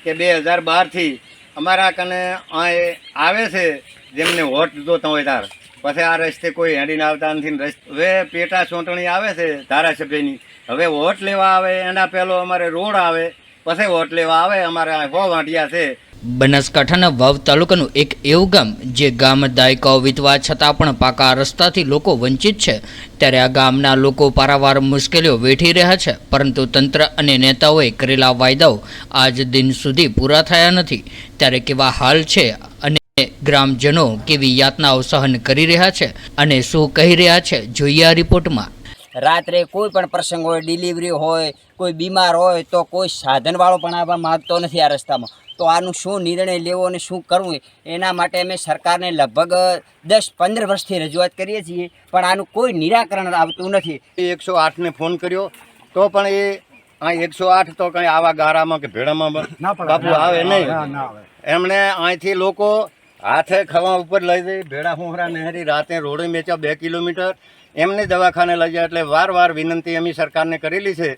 કે 2012 અમારા કને આવે છે જેમને વોટ જોતા હોય તાર પછી આ રસ્તે કોઈ હેડીને આવતા નથી. હવે પેટા ચૂંટણી આવે છે ધારાસભ્યની, હવે વોટ લેવા આવે એના પહેલો અમારે રોડ આવે, પછી વોટ લેવા આવે. અમારે 100 વાંટિયા છે. બનાસકાંઠાના વાવ તાલુકાનું એક એવું ગામ જે ગામ દાયકાઓ વીતવા છતાં પણ પાકા રસ્તાથી લોકો વંચિત છે. ત્યારે આ ગામના લોકો પારાવાર મુશ્કેલીઓ વેઠી રહ્યા છે, પરંતુ તંત્ર અને નેતાઓએ કરેલા વાયદાઓ આજ દિન સુધી પૂરા થયા નથી. ત્યારે કેવા હાલ છે અને ગ્રામજનો કેવી યાતનાઓ સહન કરી રહ્યા છે અને શું કહી રહ્યા છે, જોઈએ આ રિપોર્ટમાં. રાત્રે કોઈ પણ પ્રસંગ હોય, ડિલિવરી હોય, કોઈ બીમાર હોય તો કોઈ સાધનવાળો પણ આવવા માગતો નથી આ રસ્તામાં. તો આનું શું નિર્ણય લેવો અને શું કરવું એના માટે અમે સરકારને લગભગ 10-15 વર્ષથી રજૂઆત કરીએ છીએ, પણ આનું કોઈ નિરાકરણ આવતું નથી. 108ને ફોન કર્યો તો પણ એ 108 તો કંઈ આવા ગારામાં કે ભેડામાં બાપુ આવે નહીં. એમણે અહીંથી લોકો હાથે ખવા ઉપર લઈ જઈ ભેડા હુંહરા નહેરી રાતે રોડે મેચ્યા 2 કિલોમીટર એમને દવાખાને લઈ જાય. એટલે વાર વિનંતી અમે સરકારને કરેલી છે.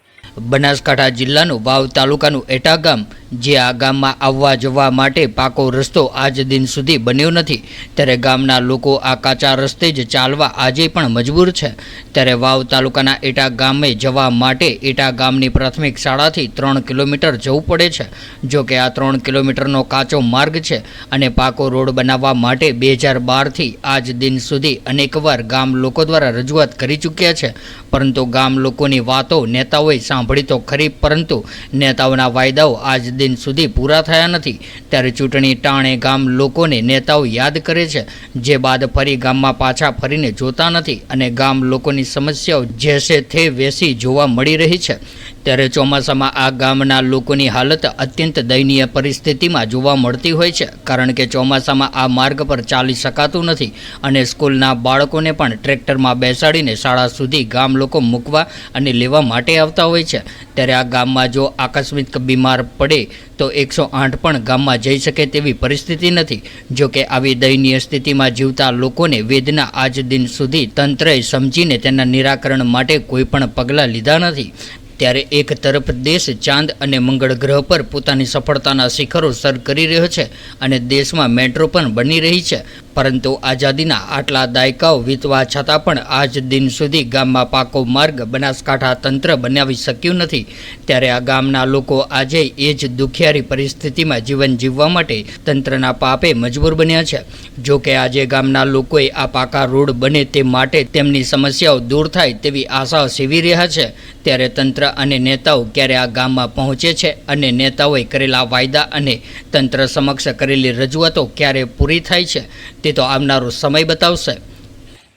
બનાસકાંઠા જિલ્લાનું વાવ તાલુકાનું એટા ગામ, જે આ ગામમાં આવવા જવા માટે પાકો રસ્તો આજ દિન સુધી બન્યો નથી. ત્યારે ગામના લોકો આ કાચા રસ્તે જ ચાલવા આજે પણ મજબૂર છે. ત્યારે વાવ તાલુકાના એટા ગામે જવા માટે એટા ગામની પ્રાથમિક શાળાથી 3 કિલોમીટર જવું પડે છે. જો કે આ 3 કિલોમીટરનો કાચો માર્ગ છે અને પાકો રોડ બનાવવા માટે 2012થી આજ દિન સુધી અનેકવાર ગામ લોકો દ્વારા રજૂઆત કરી ચૂક્યા છે, પરંતુ ગામ લોકોની વાતો નેતાઓએ સાંભળી તો ખરી, પરંતુ નેતાઓના વાયદાઓ આજ દિન સુધી પૂરા થયા નથી. ત્યારે ચૂંટણી ટાણે ગામ લોકોને નેતાઓ યાદ કરે છે, જે બાદ ફરી ગામમાં પાછા ફરીને જોતા નથી અને ગામ લોકોની સમસ્યાઓ જેસે તે વેસી જોવા મળી રહી છે. ત્યારે ચોમાસામાં આ ગામના લોકોની હાલત અત્યંત દયનીય પરિસ્થિતિમાં જોવા મળતી હોય છે, કારણ કે ચોમાસામાં આ માર્ગ પર ચાલી શકાતું નથી અને સ્કૂલના બાળકોને પણ ટ્રેક્ટરમાં બેસાડીને શાળા સુધી ગામ લોકો મૂકવા અને લેવા માટે આવતા હોય છે. ત્યારે આ ગામમાં જો આકસ્મિક બીમાર પડે તો 108 પણ ગામમાં જઈ શકે તેવી પરિસ્થિતિ નથી. જો કે આવી દયનીય સ્થિતિમાં જીવતા લોકોને વેદના આજ દિન સુધી તંત્રએ સમજીને તેના નિરાકરણ માટે કોઈ પણ પગલાં લીધા નથી. ત્યારે એક તરફ દેશ ચાંદ અને મંગળ ગ્રહ પર પોતાની સફળતાના શિખરો સર કરી રહ્યો છે અને દેશમાં મેટ્રો પણ બની રહી છે, પરંતુ આઝાદીના આટલા દાયકાઓ વીતવા છતાં પણ આજ દિન સુધી ગામમાં પાકો માર્ગ બનાસકાંઠા તંત્ર બનાવી શક્યું નથી. ત્યારે આ ગામના લોકો આજે એ જ દુખિયારી પરિસ્થિતિમાં જીવન જીવવા માટે તંત્રના પાપે મજબૂર બન્યા છે. જો કે આજે ગામના લોકોએ આ પાકા રોડ બને તે માટે તેમની સમસ્યાઓ દૂર થાય તેવી આશા સેવી રહ્યા છે. ત્યારે તંત્ર અને નેતાઓ ક્યારે આ ગામમાં પહોંચે છે અને નેતાઓએ કરેલા વાયદા અને તંત્ર સમક્ષ કરેલી રજૂઆતો ક્યારે પૂરી થાય છે તે તો આવનારો સમય બતાવશે.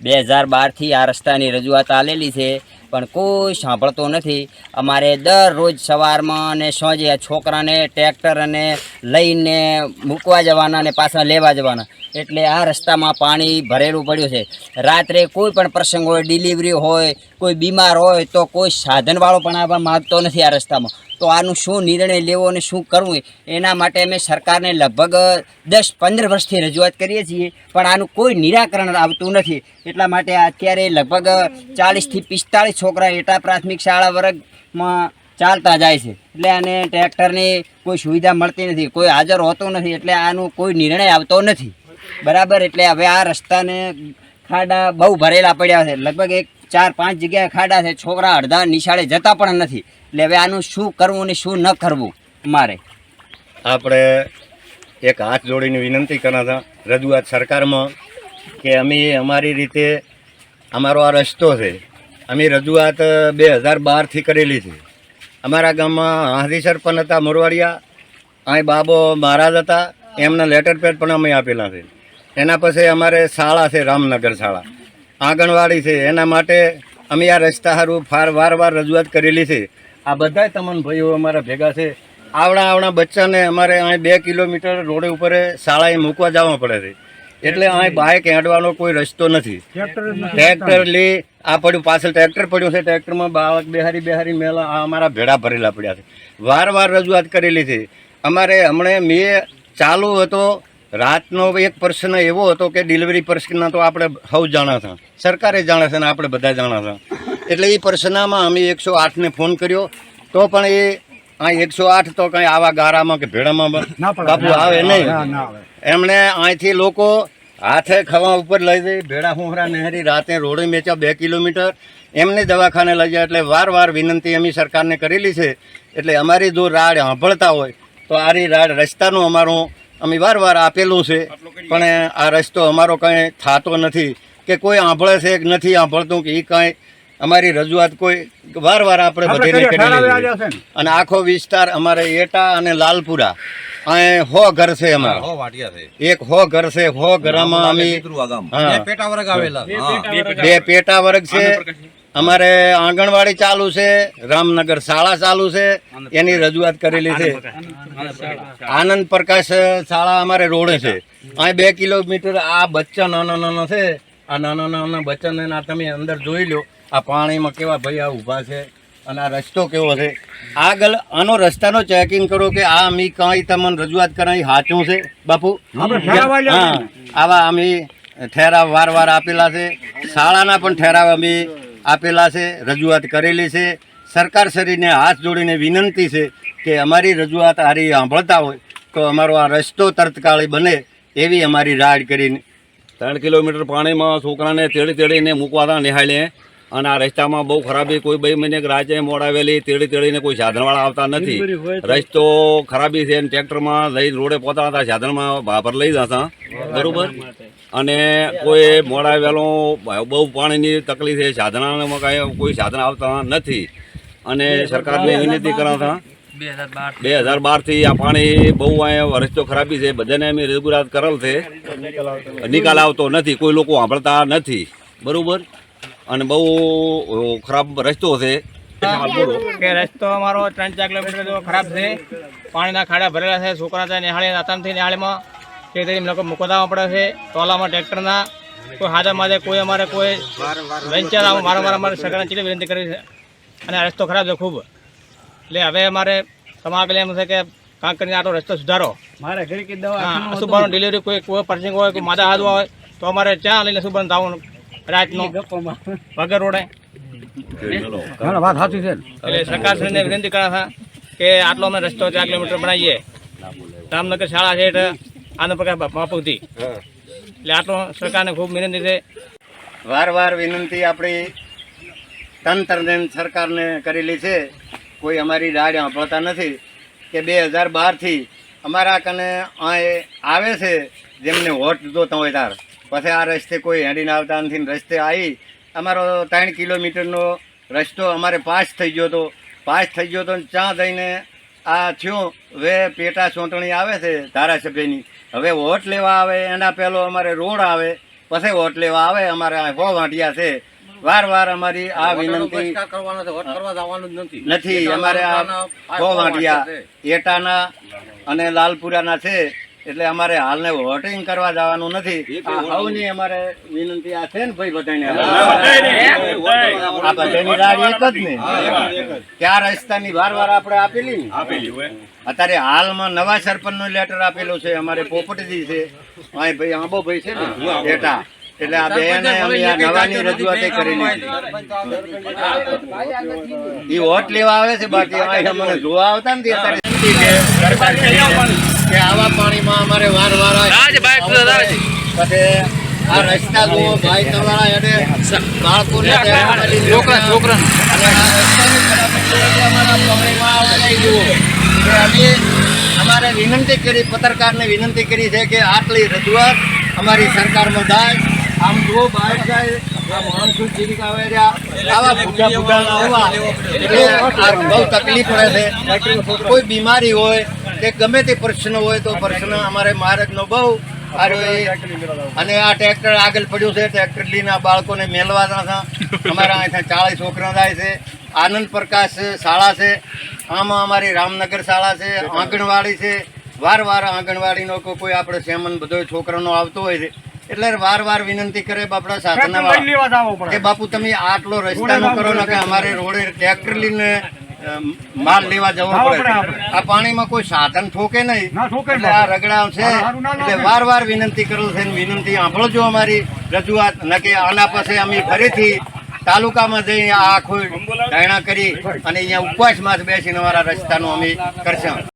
2012થી આ રસ્તાની રજૂઆત આલેલી છે, પણ કોઈ સાંભળતો નથી. અમારે દરરોજ સવારમાં અને સાંજે છોકરાને ટ્રેક્ટર અને લઈને મૂકવા જવાના અને પાછા લેવા જવાના, એટલે આ રસ્તામાં પાણી ભરેલું પડ્યું છે. રાત્રે કોઈ પણ પ્રસંગ હોય, ડિલિવરી હોય, કોઈ બીમાર હોય તો કોઈ સાધનવાળો પણ આવવા માગતો નથી આ રસ્તામાં. તો આનું શું નિર્ણય લેવો અને શું કરવું એના માટે અમે સરકારને લગભગ 10-15 વર્ષથી રજૂઆત કરીએ છીએ, પણ આનું કોઈ નિરાકરણ આવતું નથી. એટલા માટે અત્યારે લગભગ 40થી 45 છોકરા એટા પ્રાથમિક શાળા વર્ગમાં ચાલતા જાય છે. એટલે આને ટ્રેક્ટરની કોઈ સુવિધા મળતી નથી, કોઈ હાજર હોતું નથી, એટલે આનું કોઈ નિર્ણય આવતો નથી. બરાબર. એટલે હવે આ રસ્તાને ખાડા બહુ ભરેલા પડ્યા છે, લગભગ 4-5 જગ્યાએ ખાડા છે. છોકરા અડધા નિશાળે જતા પણ નથી. એટલે હવે આનું શું કરવું અને શું ન કરવું મારે આપણે એક હાથ જોડીને વિનંતી કરતા હતા રજૂઆત સરકારમાં કે અમે અમારી રીતે અમારો આ રસ્તો છે, અમે રજૂઆત 2012થી કરેલી છે. અમારા ગામમાં હાથી સરપંચ હતા મોરવાડિયા, અહીં બાબો મહારાજ હતા, એમના લેટર પેડ પણ અમે આપેલા છે. એના પછી અમારે શાળા છે, રામનગર શાળા, આંગણવાડી છે. એના માટે અમે આ રસ્તા સારું વારંવાર રજૂઆત કરેલી છે. આ બધા તમામ ભાઈઓ અમારા ભેગા છે. આવડા બચ્ચાને અમારે અહીં 2 કિલોમીટર રોડ ઉપર શાળાએ મૂકવા જવા પડે છે. એટલે અહીં બાઇક હેડવાનો કોઈ રસ્તો નથી. ટ્રેક્ટર લી આ પડ્યું, પાછળ ટ્રેક્ટર પડ્યું છે, ટ્રેક્ટરમાં બાળક બેહારી મેલા આ અમારા ભેડા ભરેલા પડ્યા છે. વારંવાર રજૂઆત કરેલી છે. અમારે હમણાં મેં ચાલુ હતો રાતનો એક પ્રશ્ન એવો હતો કે ડિલિવરી પ્રશ્ન તો આપણે સૌ જાણા હતા, સરકારે જાણે છે ને આપણે બધા જાણા હતા. એટલે એ પ્રશ્નમાં અમે 108ને ફોન કર્યો તો પણ એ આ 108 તો કઈ આવા ગારામાં કે ભેડામાં બાપુ આવે નહીં. એમણે અહીંથી લોકો હાથે ખવા ઉપર લઈ જઈ ભેડા હુંહરા નહેરી રાતે રોડે મેચા 2 કિલોમીટર એમને દવાખાને લઈ જાય. એટલે વાર વિનંતી અમે સરકારને કરેલી છે. એટલે અમારી જો રાડ સાંભળતા હોય તો આરી રાડ રસ્તાનું અમારું અમે વાર આપેલું છે, પણ આ રસ્તો અમારો કંઈ થતો નથી કે કોઈ સાંભળે છે કે નથી સાંભળતું કે એ કાંઈ અમારી રજૂઆત કોઈ વાર આપણે બધી કરેલી છે. અને આખો વિસ્તાર અમારે એટા અને લાલપુરા અહીં 100 ઘર છે અમારા, એક 100 ઘર છે. 100 ઘરમાં અમે 2 પેટા વર્ગ છે. અમારે આંગણવાડી ચાલુ છે, રામનગર શાળા ચાલુ છે, એની રજૂઆત કરેલી છે. આનંદ પ્રકાશ શાળા અમારે રોડે છે. અહીં 2 કિલોમીટર આ બચ્ચા નાના છે. આ નાના બચ્ચાને આ તમે અંદર જોઈ લો, આ પાણીમાં કેવા ભાઈ આ ઊભા છે અને આ રસ્તો કેવો છે. આગળ આનો રસ્તાનો ચેકિંગ કરો કે આ અમે કાંઈ તમને રજૂઆત કરાવી સાચું છે બાપુ. હા, આવા અમે ઠેરાવ વાર આપેલા છે. શાળાના પણ ઠેરાવ અમે આપેલા છે, રજૂઆત કરેલી છે. સરકારશ્રીને હાથ જોડીને વિનંતી છે કે અમારી રજૂઆત હારી સાંભળતા હોય તો અમારો આ રસ્તો તત્કાળી બને એવી અમારી રાડ કરીને. 3 કિલોમીટર પાણીમાં છોકરાને તેડીને મૂકવા હતા નિહાળીએ, અને આ રસ્તામાં બહુ ખરાબી. કોઈ 2 મહિને રાજે મોડાવેલી તેડીને કોઈ સાધનવાળા આવતા નથી. રસ્તો ખરાબી છે. ટ્રેક્ટરમાં લઈ રોડે પહોંચતા હતા, સાધનમાં ભાભર લઈ જતા બરોબર. અને કોઈ મોડાવેલું બહુ પાણીની તકલીફ છે. સાધનામાં કાંઈ કોઈ સાધન આવતા નથી. અને સરકારને વિનંતી કરાવતા 2012થી આ પાણી બહુ અહીંયા રસ્તો ખરાબી છે. બધાને અમે રજૂઆત કરેલ છે, નિકાલ આવતો નથી, કોઈ લોકો સાંભળતા નથી બરોબર. અને બહુ ખરાબ રસ્તો છે. કે રસ્તો અમારો 3-4 કિલોમીટર જેવો ખરાબ છે. પાણીના ખાડા ભરેલા છે. છોકરા ત્યાં નિહાળી આતામથી નિહાળીમાં તે લોકો મૂકવા પડે છે. ટોલામાં ટ્રેક્ટરના કોઈ હાથમાં કોઈ અમારે કોઈ વેન્ચર મારા અમારે સરકારને ચીલી વિનંતી કરી છે. અને આ રસ્તો ખરાબ છે ખૂબ. એટલે હવે અમારે તમારા પેલા એમ છે કે કામ કરીને આટલો રસ્તો સુધારો. મારે ઘરે અશુભાનું ડિલિવરી કોઈ પર્સિંગ હોય, કોઈ માદા હાથવા હોય તો અમારે ત્યાં લઈને અશુભાન થવાનું રાતનું વગર રોડે. એટલે સરકારશ્રીને વિનંતી કર્યા હતા કે આટલો અમે રસ્તો 4 કિલોમીટર બનાવીએ. રામનગર શાળા છે એટલે આનો પ્રકાર બાપુથી. એટલે આટલો સરકારને ખૂબ વિનંતી છે. વાર વિનંતી આપણી તંત્રને સરકારને કરેલી છે. કોઈ અમારી રાડ સાંભળતા નથી કે 2012થી અમારા કને અહીં આવે છે જેમને વોટ જોતા હોય તાર. પછી આ રસ્તે કોઈ હેડીને આવતા નથી. રસ્તે આવી અમારો 3 કિલોમીટરનો રસ્તો અમારે પાસ થઈ ગયો હતો. ત્યાં જઈને આ થયું. હવે પેટા ચૂંટણી આવે છે ધારાસભ્યની. હવે વોટ લેવા આવે એના પહેલો અમારે રોડ આવે, પછી વોટ લેવા આવે. અમારે 100 વાંટિયા છે. વાર અમારી આ વિનંતી નથી. અમારે આ 100 વાંટિયા એટાના અને લાલપુરાના છે. એટલે અમારે હાલને વોટિંગ કરવા જવાનું નથી. સૌની અમારે વિનંતી આ છે ને ભાઈ બધાને, આ બધાની રાડ એક જ ને. ત્યાં રસ્તાની વાર આપણે આપેલી ને. અત્યારે હાલમાં નવા સરપંચનો લેટર આપેલો છે. અમારે પોપટજી છે અહીં ભાઈ આંબોભાઈ છે ને બેટા. એટલે આ બેને અમે આ નવાની રજૂઆત કરેલી છે. એ વોટ લેવા આવે છે. બાકી અહીં મને જોવા આવતા નથી. અત્યારે કે આવા પાણીમાં અમારે વાર પછી આ રસ્તા જુઓ ભાઈ તમારા એને બાળકોને અમારે વિનંતી કરી, પત્રકારને વિનંતી કરી છે કે આટલી રજૂઆત અમારી સરકારમાં થાય. આમ જુઓ બહાર જાય આ માણસો જીવિકા આવે આવા ભૂખા હોવા એટલે બહુ તકલીફ પડે છે. કોઈ બીમારી હોય કે ગમે તે પ્રશ્ન હોય તો પ્રશ્ન અમારે માર્ગનો બહુ અને આ ટ્રેક્ટર આગળ પડ્યું છે. ટ્રેક્ટર લઈને આ બાળકોને મેળવાના હતા. અમારા અહીંથી 40 છોકરા જાય છે. આનંદ પ્રકાશ શાળા છે. આમાં અમારી રામનગર શાળા છે. આંગણવાડી છે. વાર આંગણવાડીનો કોઈ આપણે સેમન બધો છોકરાનો આવતો હોય છે. એટલે વાર વિનંતી કરે આપણા સાધના કે બાપુ તમે આટલો રસ્તાનો કરો ને કે અમારે રોડે ટ્રેક્ટર લઈને માલ લેવા જવો પડે. આ પાણીમાં કોઈ સાધન ઠોકે નહીં. એટલે આ રગડા છે. એટલે વાર વિનંતી કરું છે. વિનંતી સાંભળજો અમારી રજૂઆત ન કે આના પાસે અમે ફરીથી તાલુકામાં જઈ આ આખું ધારણા કરી અને અહીંયા ઉપવાસમાં જ બેસીને અમારા રસ્તાનું અમે કરશું.